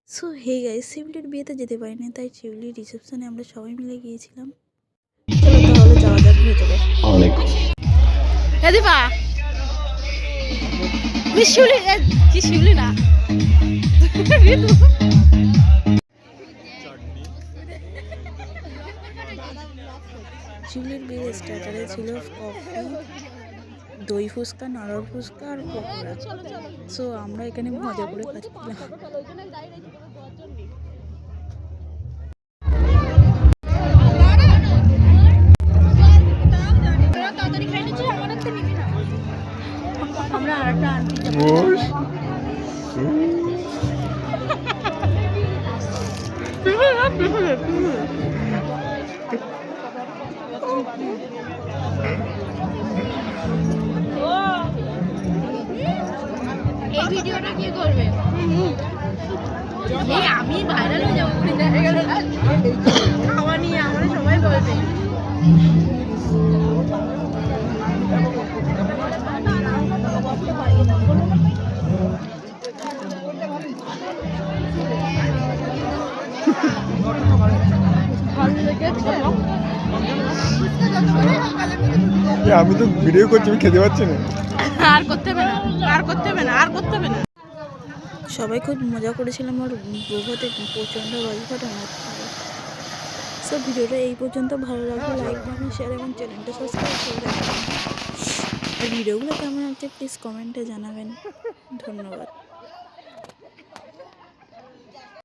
So hey guys, শিউলির বিয়েতে যেতে পারিনি, তাই শিউলির রিসেপশনে আমরা সবাই মিলে গিয়েছিলাম। চলো তাহলে যাওয়া যাক ভেতরে। দীপা শিউলি কি শিউলি না শিউলির বিয়ের স্টার্টারে ছিল কফি, দই ফুচকা, নারল ফুচকা আর পকোড়া। সো আমরা এখানে মজা করে খাচ্ছিলাম। আমরা আরেকটা আনতে এই ভিডিওটা কি করবে? আমি ভাইরাল হয়ে যাবো, খাওয়া নিয়ে আমরা সবাই বলবে। আমি তো ভিডিও করছি, আমি খেতে পাচ্ছি না। আর করতে হবে না, আর করতে হবে না, আর করতে হবে না। সবাই খুব মজা করেছিলাম আর বউভাতে প্রচণ্ড রস ফাটানো। সব ভিডিওটা এই পর্যন্ত ভালো লাগলে লাইক, কমেন্ট, শেয়ার এবং চ্যানেলটা সাবস্ক্রাইব করে রাখবেন। আর ভিডিওগুলো কেমন আছে প্লিজ কমেন্টে জানাবেন। ধন্যবাদ।